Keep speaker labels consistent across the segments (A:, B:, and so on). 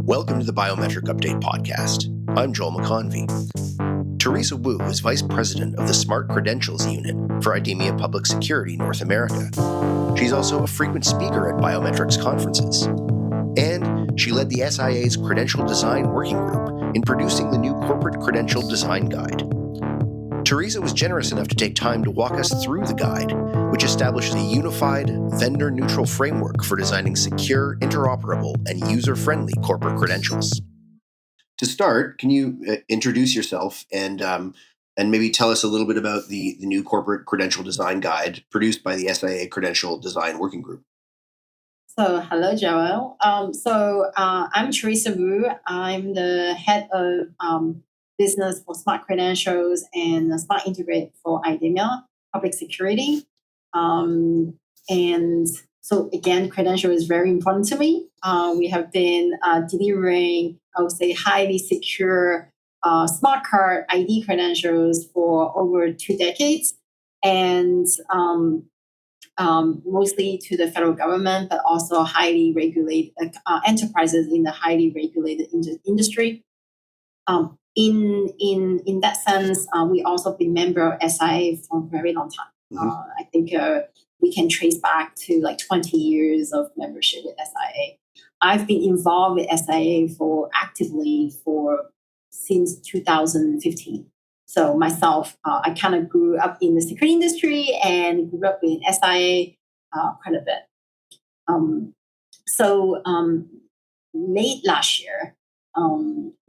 A: Welcome to the Biometric Update Podcast. I'm Joel McConvey. Teresa Wu is Vice President of the Smart Credentials Unit for Idemia Public Security North America. She's also a frequent speaker at biometrics conferences. And she led the SIA's Credential Design Working Group in producing the new Corporate Credential Design Guide. Teresa was generous enough to take time to walk us through the guide, which establishes a unified, vendor-neutral framework for designing secure, interoperable, and user-friendly corporate credentials. To start, can you introduce yourself and maybe tell us a little bit about the new Corporate Credential Design Guide produced by the SIA Credential Design Working Group?
B: So, hello, Joel. I'm Teresa Wu. I'm the head of business for Smart Credentials and Smart Integrate for Idemia Public Security. And so, again, credential is very important to me. We have been delivering, I would say, highly secure smart card ID credentials for over 2 decades. And mostly to the federal government, but also highly regulated enterprises in the highly regulated industry. In that sense, we also been member of SIA for a very long time. Mm-hmm. I think we can trace back to like 20 years of membership with SIA. I've been involved with SIA actively since 2015. So myself, I kind of grew up in the security industry and grew up with SIA quite a bit. Late last year,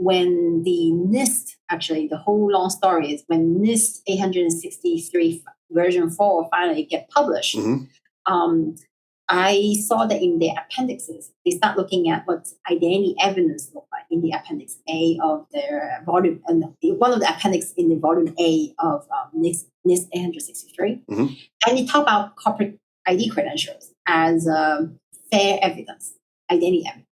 B: when the NIST, actually the whole long story is when NIST 863 version 4 finally get published, mm-hmm. I saw that in their appendixes, they start looking at what identity evidence look like in the appendix A of their volume, and one of the appendix in the volume A of NIST 863. Mm-hmm. And they talk about corporate ID credentials as fair evidence, identity evidence.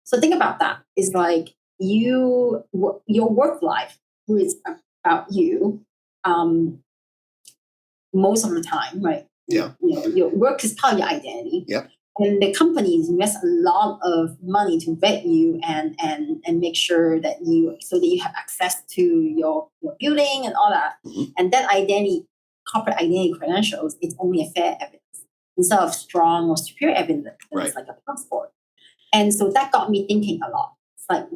B: So think about that. It's like your work life is about you most of the time, right?
A: Yeah.
B: Your work is part of your identity.
A: Yeah.
B: And the companies invest a lot of money to vet you and make sure that you have access to your building and all that. Mm-hmm. And that corporate identity credentials, it's only a fair evidence instead of strong or superior evidence, right, like a passport. And so that got me thinking a lot. It's like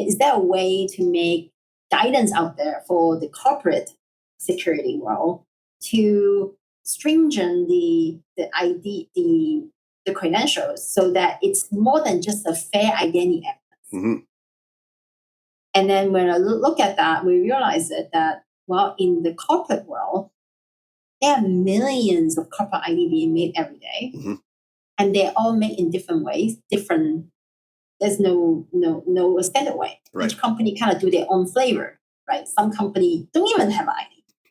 B: is there a way to make guidance out there for the corporate security world to stringent the credentials so that it's more than just a fair identity evidence. Mm-hmm. And then when I look at that, we realize that in the corporate world, there are millions of corporate ID being made every day, mm-hmm. and they're all made in different ways. There's no standard way. Right. Each company kind of do their own flavor, right? Some company don't even have ID.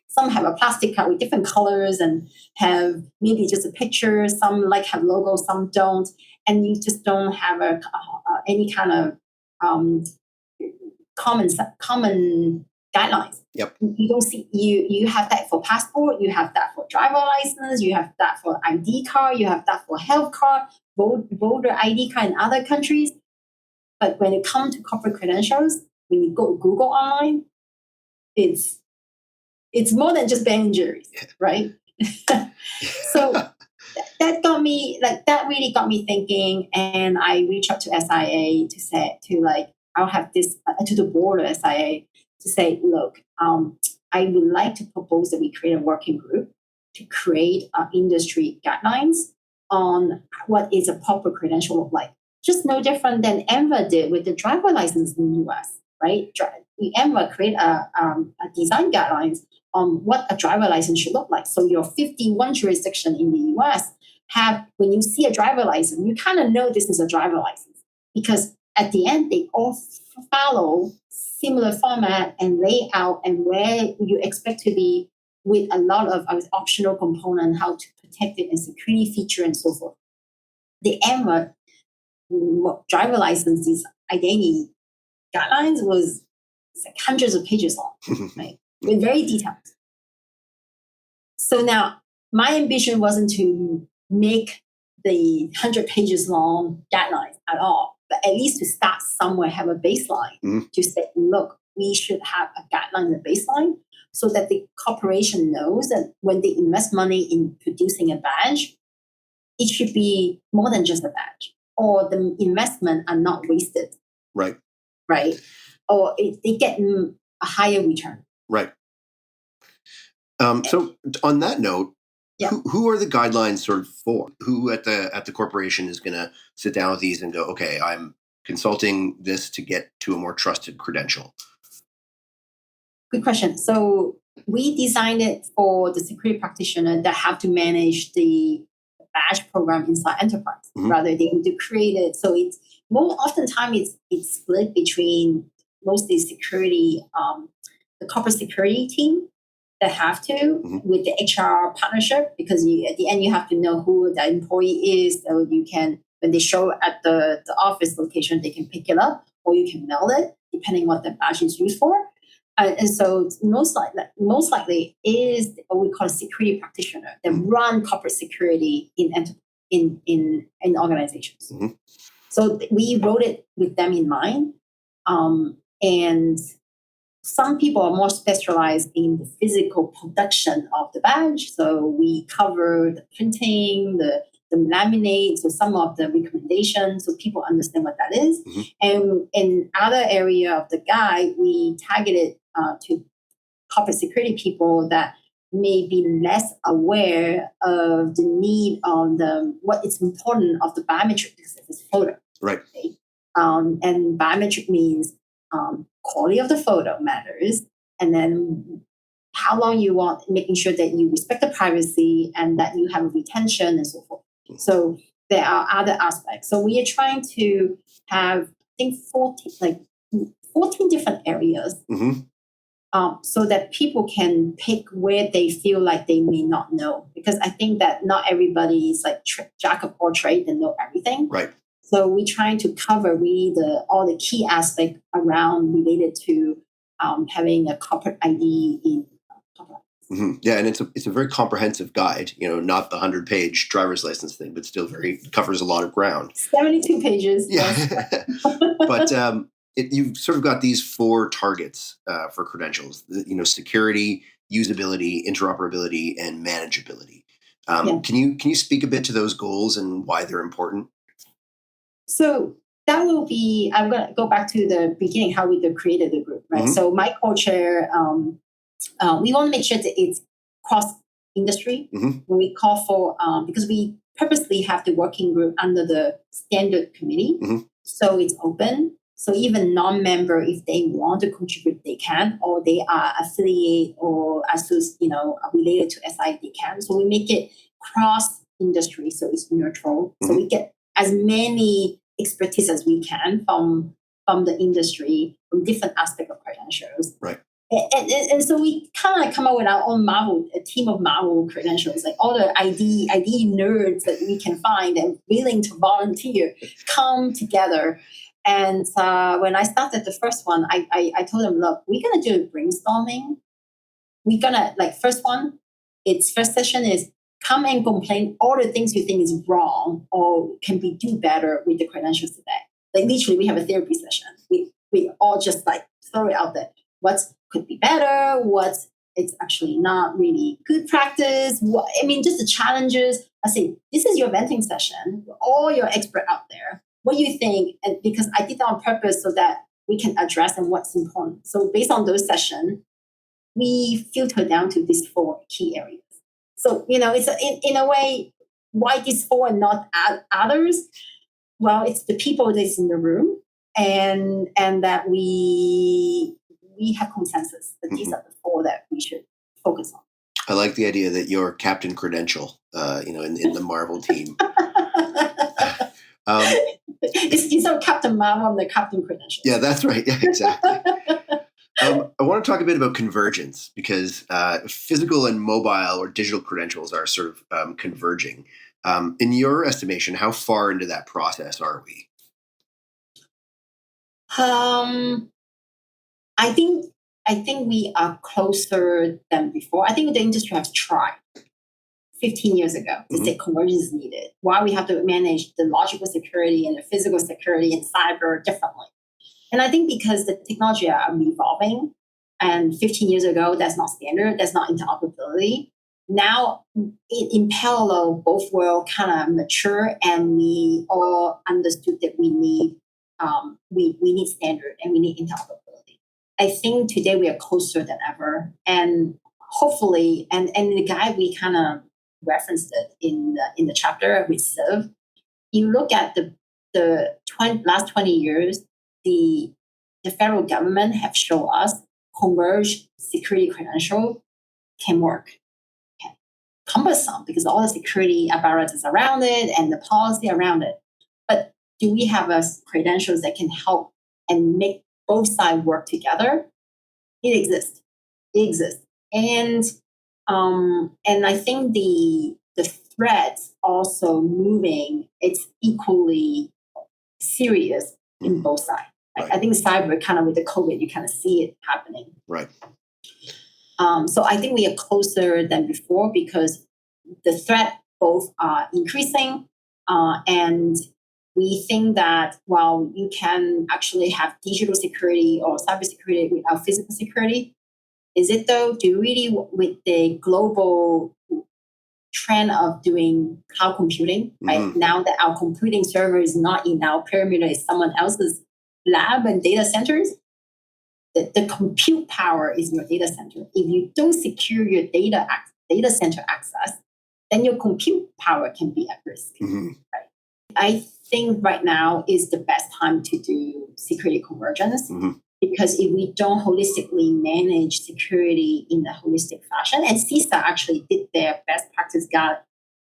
B: Some have a plastic card with different colors and have maybe just a picture. Some have logos, some don't. And you just don't have any kind of common guidelines. Yep. You don't see, you have that for passport, you have that for driver license, you have that for ID card, you have that for health card, voter ID card in other countries. But when it comes to corporate credentials, when you go Google online, it's more than just Ben & Jerry's, right? So that really got me thinking, and I reached out to SIA I'll have this to the board of SIA to say, look, I would like to propose that we create a working group to create industry guidelines on what is a proper credential look like. Just no different than ENVA did with the driver license in the US, right? ENVA create a design guidelines on what a driver license should look like. So your 51 jurisdiction in the US when you see a driver license, you kind of know this is a driver license because at the end, they all follow similar format and layout and where you expect to be with a lot of optional component, how to protect it and security feature and so forth. The ENVA driver licenses identity guidelines was like hundreds of pages long, right? With very detailed. So now my ambition wasn't to make the 100 pages long guidelines at all, but at least to start somewhere, have a baseline to say, look, we should have a guideline and a baseline so that the corporation knows that when they invest money in producing a badge, it should be more than just a badge, or the investment are not wasted.
A: Right.
B: Right. Or they get a higher return.
A: Right. So on that note, who are the guidelines sort of for? Who at the corporation is going to sit down with these and go, okay, I'm consulting this to get to a more trusted credential?
B: Good question. So we designed it for the security practitioner that have to manage the badge program inside enterprise rather than to create it. So it's more oftentimes it's split between mostly security, the corporate security team that have to with the HR partnership, because at the end you have to know who the employee is, so you can, when they show at the office location, they can pick it up or you can mail it depending what the badge is used for. And so most likely is what we call a security practitioner that run corporate security in organizations. So we wrote it with them in mind. And some people are more specialized in the physical production of the badge. So we cover the printing, the laminate, so some of the recommendations, so people understand what that is. And in other area of the guide, we targeted to corporate security people that may be less aware of the need on what is important of the biometric photo.
A: Right.
B: Okay? And biometric means quality of the photo matters, and then how long you want, making sure that you respect the privacy and that you have retention and so forth. So there are other aspects. So we are trying to have, I think, 14 different areas so that people can pick where they feel like they may not know. Because I think that not everybody is like jack of all trades and know everything.
A: Right.
B: So we're trying to cover really all the key aspects around related to having a corporate ID in corporate.
A: Yeah, and it's a very comprehensive guide. Not the 100-page driver's license thing, but still covers a lot of ground.
B: 72 pages.
A: Yeah, but you've sort of got these 4 targets for credentials. Security, usability, interoperability, and manageability. Can you speak a bit to those goals and why they're important?
B: So that will be, I'm going to go back to the beginning, how we created the group, right? So my co-chair, we want to make sure that it's cross-industry. When we call for, because we purposely have the working group under the standard committee, so it's open. So even non-member, if they want to contribute, they can, or they are affiliate or related to SIA, they can. So we make it cross-industry, so it's neutral. So we get as many expertise as we can from the industry, from different aspects of credentials.
A: Right.
B: And so we kind of come up with our own a team of Marvel credentials, like all the ID nerds that we can find and willing to volunteer, come together. And when I started the first one, I told them, look, we're going to do brainstorming. We're going to, first session is come and complain all the things you think is wrong or can be do better with the credentials today. Like literally, we have a therapy session. We all just throw it out there. What could be better? It's actually not really good practice. Just the challenges. I say, this is your venting session. All your expert out there. What do you think? And because I did that on purpose so that we can address and what's important. So based on those sessions, we filter down to these 4 key areas. So, it's in a way, why these 4 and not others? Well, it's the people that's in the room and that we have consensus that these are the 4 that we should focus on.
A: I like the idea that you're Captain Credential, in the Marvel team.
B: It's Captain Marvel, I'm the Captain Credential.
A: Yeah, that's right. Yeah, exactly. I want to talk a bit about convergence because physical and mobile or digital credentials are sort of converging. In your estimation, how far into that process are we?
B: I think we are closer than before. I think the industry has tried 15 years ago to say convergence is needed. Why we have to manage the logical security and the physical security and cyber differently. And I think because the technology are evolving, and 15 years ago, that's not standard, that's not interoperability. Now, in parallel, both worlds kind of mature, and we all understood that we need standard and we need interoperability. I think today we are closer than ever, and hopefully, and the guide we kind of referenced it in the chapter with Civ. You look at the last 20 years, the federal government have shown us converged security credential can work. Okay. Cumbersome because all the security apparatus around it and the policy around it. But do we have credentials that can help and make both sides work together? It exists. And I think the threats also moving, it's equally serious in both sides. Right. I think cyber kind of with the COVID, you kind of see it happening.
A: Right.
B: So I think we are closer than before because the threat both are increasing, and we think that while you can actually have digital security or cybersecurity without physical security, is it though? Do you really, with the global trend of doing cloud computing, right? Now that our computing server is not in our perimeter, it's someone else's lab and data centers, the compute power is your data center. If you don't secure your data center access, then your compute power can be at risk. Right? I think right now is the best time to do security convergence because if we don't holistically manage security in a holistic fashion, and CISA actually did their best practice guide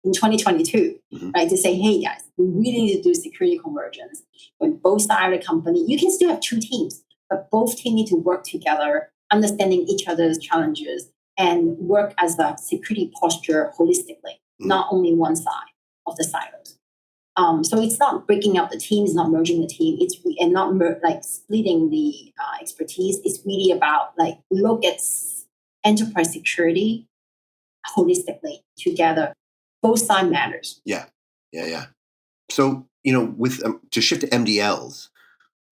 B: in 2022, right? To say, hey guys, we really need to do security convergence. When both sides of the company, you can still have two teams, but both teams need to work together, understanding each other's challenges, and work as a security posture holistically, not only one side of the silos. So it's not breaking up the team, it's not merging the team, and not splitting the expertise. It's really about look at enterprise security holistically together. Both sides matters.
A: Yeah. So, with to shift to MDLs,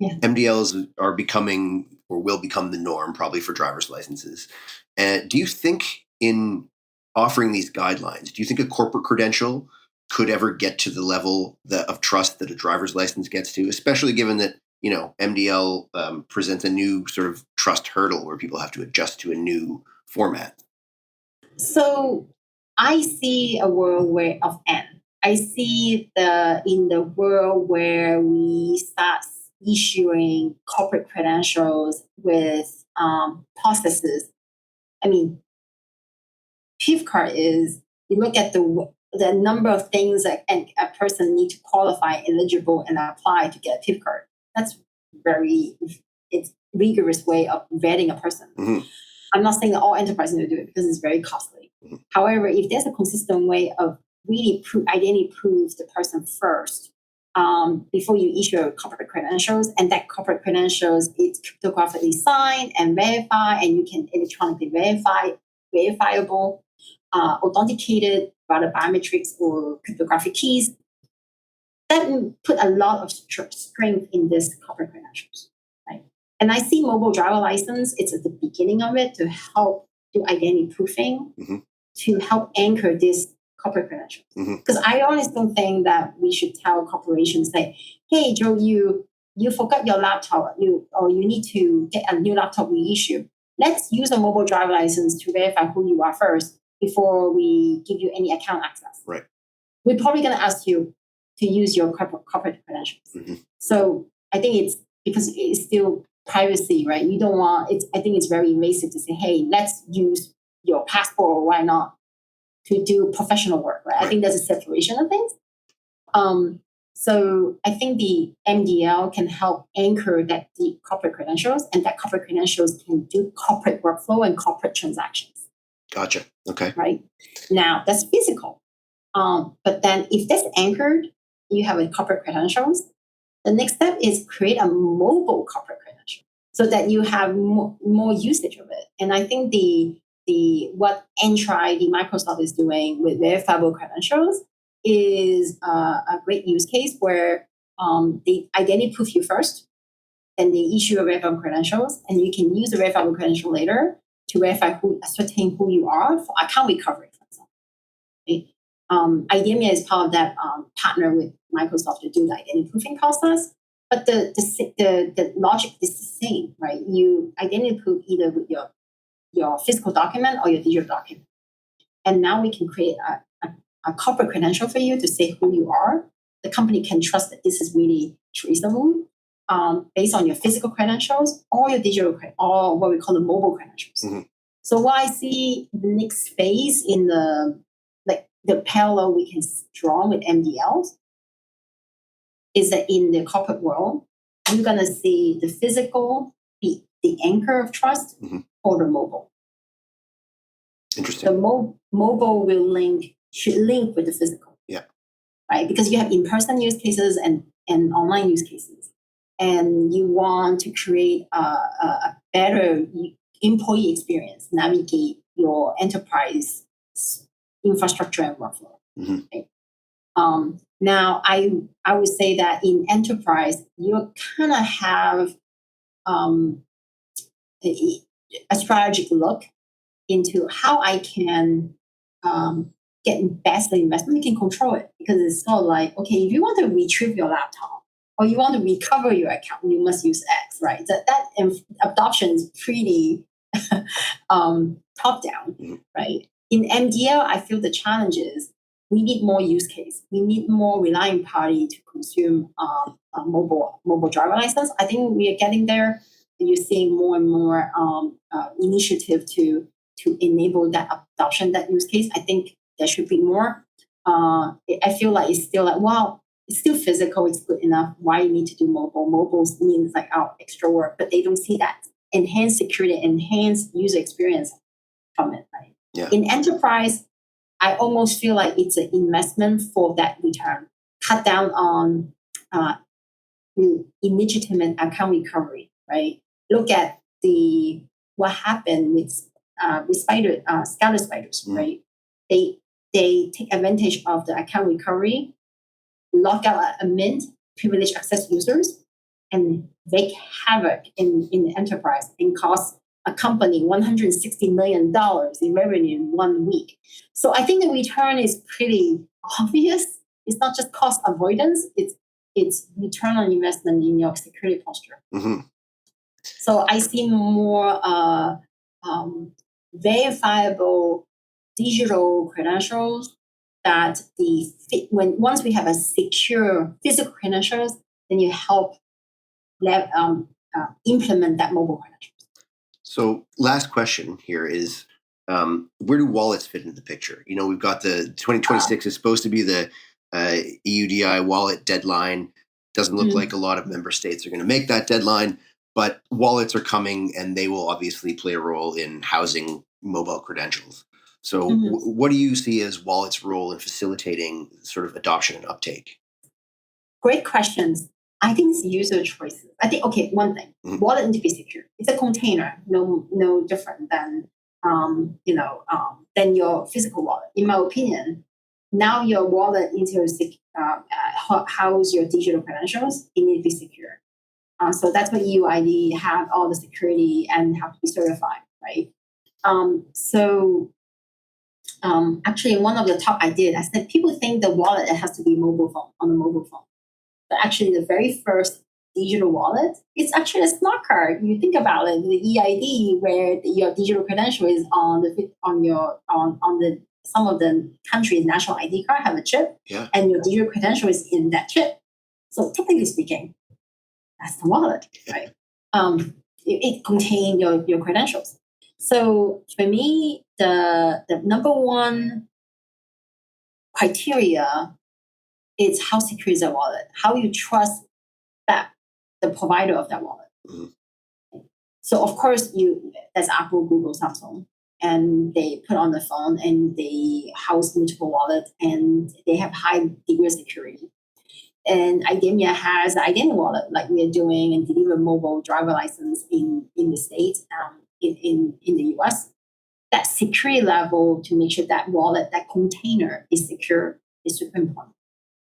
A: MDLs are becoming or will become the norm probably for driver's licenses. And do you think in offering these guidelines, do you think a corporate credential could ever get to the level of trust that a driver's license gets to, especially given that, MDL presents a new sort of trust hurdle where people have to adjust to a new format?
B: So I see a world of N. I see in the world where we start issuing corporate credentials with processes. I mean, PIV card is, you look at the number of things that a person needs to qualify, eligible, and apply to get a PIV card. That's it's rigorous way of vetting a person. I'm not saying that all enterprises need to do it because it's very costly. However, if there's a consistent way of really identity proves the person first before you issue corporate credentials, and that corporate credentials is cryptographically signed and verified, and you can electronically verifiable, authenticated by the biometrics or cryptographic keys, that put a lot of strength in this corporate credentials, right? And I see mobile driver license, it's at the beginning of it to help do identity proofing, to help anchor this corporate credentials. Because I honestly don't think that we should tell corporations, say, hey, Joe, you forgot your laptop, you need to get a new laptop reissue. Let's use a mobile driver license to verify who you are first before we give you any account access.
A: Right.
B: We're probably going to ask you to use your corporate credentials. So I think it's because it's still privacy, right? You don't want it. I think it's very invasive to say, hey, let's use your passport or why not to do professional work, right? I think there's a separation of things. So I think the MDL can help anchor that the corporate credentials, and that corporate credentials can do corporate workflow and corporate transactions.
A: Gotcha. Okay.
B: Right. Now that's physical. But then if that's anchored, you have a corporate credentials. The next step is create a mobile corporate credential so that you have more usage of it. And I think the what Entra ID Microsoft is doing with verifiable credentials is a great use case where they identity proof you first, and they issue a verifiable credentials, and you can use the verifiable credential later to ascertain who you are for account recovery, for example. Okay? Idemia is part of that partner with Microsoft to do the identity proofing process. But the logic is the same, right? You identity proof either with your physical document or your digital document. And now we can create a corporate credential for you to say who you are. The company can trust that this is really Teresa Wu, based on your physical credentials or your digital, or what we call the mobile credentials. Mm-hmm. So what I see the next phase in the parallel we can draw with MDLs is that in the corporate world, you're going to see the physical be the anchor of trust, mm-hmm. or the mobile.
A: Interesting.
B: The mobile should link with the physical.
A: Yeah.
B: Right? Because you have in-person use cases and online use cases. And you want to create a better employee experience, navigate your enterprise infrastructure and workflow. Mm-hmm. Right? Now, I would say that in enterprise, you kind of have a strategic look into how I can get best investment. You can control it, because it's not like, okay, if you want to retrieve your laptop or you want to recover your account, you must use X, right? That adoption is pretty top down, mm-hmm. right? In MDL, I feel the challenge is we need more use case. We need more relying party to consume a mobile driver license. I think we are getting there. You're seeing more and more initiative to enable that adoption, that use case. I think there should be more. I feel like it's still like, wow, it's still physical. It's good enough. Why you need to do mobile? Mobile means like extra work, but they don't see that. Enhanced security, enhanced user experience from it. Right?
A: Yeah.
B: In enterprise, I almost feel like it's an investment for that return. Cut down on illegitimate account recovery, right? Look at what happened with scatter spiders, mm. right? They take advantage of the account recovery, lock out a mint, privileged access users, and wreak havoc in the enterprise and cost a company $160 million in revenue in 1 week. So I think the return is pretty obvious. It's not just cost avoidance, it's return on investment in your security posture. Mm-hmm. So I see more verifiable digital credentials that once we have a secure physical credentials, then you help implement that mobile credential.
A: So last question here is, where do wallets fit into the picture? You know, we've got the 2026 is supposed to be the EUDI wallet deadline. Doesn't look like a lot of member states are going to make that deadline, but wallets are coming and they will obviously play a role in housing mobile credentials. So what do you see as wallets' role in facilitating sort of adoption and uptake?
B: Great questions. I think it's user choices. I think, okay, one thing, wallet need to be secure. It's a container, no different than, than your physical wallet. In my opinion, now your wallet needs to house your digital credentials. It needs to be secure. So that's why EUID have all the security and have to be certified, right? Actually, one of the talk I did, I said, people think the wallet, it has to be on a mobile phone. But actually, the very first digital wallet, it's actually a smart card. You think about it, the EID, where your digital credential is on some of the country's national ID card have a chip,
A: yeah.
B: and your digital credential is in that chip. So technically speaking, that's the wallet, right? It contains your credentials. So for me, the number one criteria is how secure is that wallet, how you trust that the provider of that wallet. Mm-hmm. So of course, that's Apple, Google, Samsung, and they put on the phone and they house multiple wallets and they have high degree of security. And Idemia has an identity wallet like we are doing and deliver mobile driver license in the States, in the US. that security level to make sure that wallet, that container is secure is super important.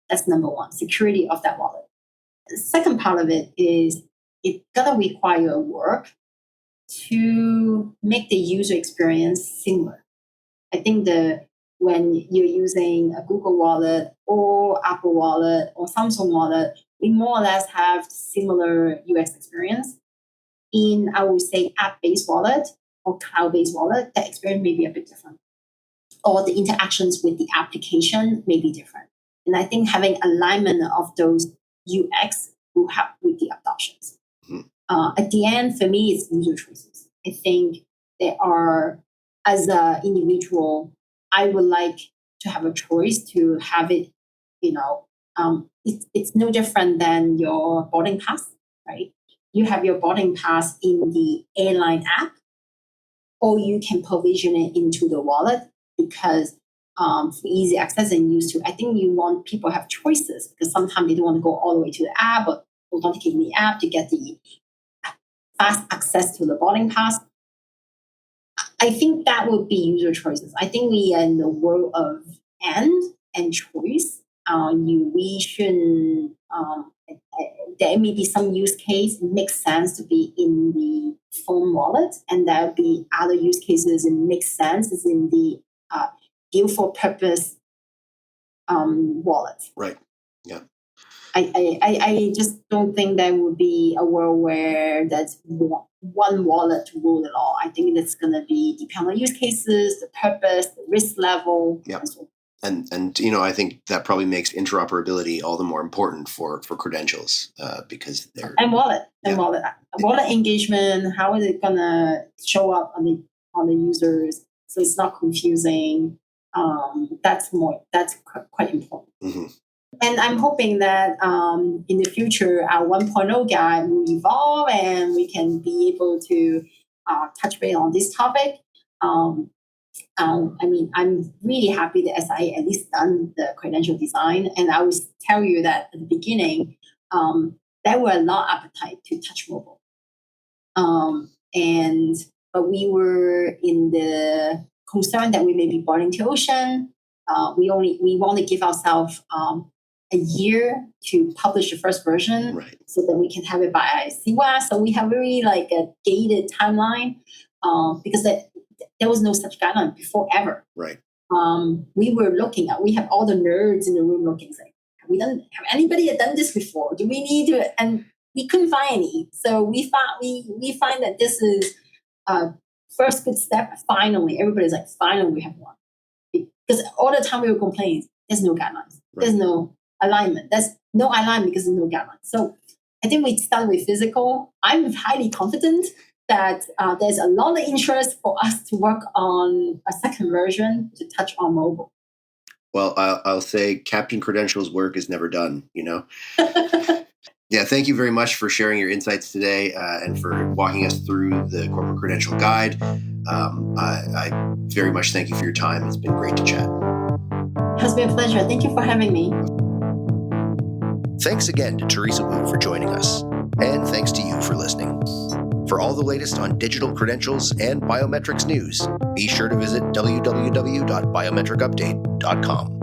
B: That's number one, security of that wallet. The second part of it is it's gonna require work to make the user experience similar. I think when you're using a Google Wallet or Apple Wallet or Samsung Wallet, we more or less have similar UX experience. In, I would say, app-based wallet or cloud-based wallet, the experience may be a bit different. Or the interactions with the application may be different. And I think having alignment of those UX will help with the adoptions. At the end, for me, it's user choices. I think there are, as an individual, I would like to have a choice to have it, it's no different than your boarding pass, right? You have your boarding pass in the airline app, or you can provision it into the wallet because for easy access and use to. I think you want people to have choices because sometimes they don't want to go all the way to the app or authenticate in the app to get the fast access to the boarding pass. I think that would be user choices. I think we are in the world of and choice. We shouldn't. There may be some use case it makes sense to be in the phone wallet, and there will be other use cases it makes sense is in the built for purpose wallet.
A: Right. Yeah.
B: I just don't think there would be a world where that's one wallet to rule it all. I think it's going to be depend on use cases, the purpose, the risk level.
A: Yeah. And I think that probably makes interoperability all the more important for credentials because they're
B: wallet engagement. How is it gonna show up on the users so it's not confusing? That's quite important.
A: Mm-hmm.
B: And I'm hoping that in the future our 1.0 guide will evolve and we can be able to touch base on this topic. I'm really happy that SIA at least done the credential design. And I always tell you that at the beginning, there were a lot of appetite to touch mobile. But we were in the concern that we may be boiling the ocean. We want to give ourselves a year to publish the first version,
A: right, so
B: that we can have it by CWAS. So we have very like a gated timeline because there was no such guideline before ever.
A: Right.
B: We were looking at, we have all the nerds in the room looking like, have anybody done this before? Do we need to? And we couldn't find any. So we find that this is first good step. Finally, everybody's like, finally we have one. Because all the time we were complaining, there's no guidelines. Right. There's no alignment. There's no alignment because there's no guidelines. So I think we start with physical. I'm highly confident that there's a lot of interest for us to work on a second version to touch on mobile.
A: Well, I'll say Captain Credential's work is never done, Yeah, thank you very much for sharing your insights today and for walking us through the Corporate Credential Guide. I very much thank you for your time. It's been great to chat.
B: It has been a pleasure. Thank you for having me.
A: Thanks again to Teresa Wu for joining us. And thanks to you for listening. For all the latest on digital credentials and biometrics news, be sure to visit www.biometricupdate.com.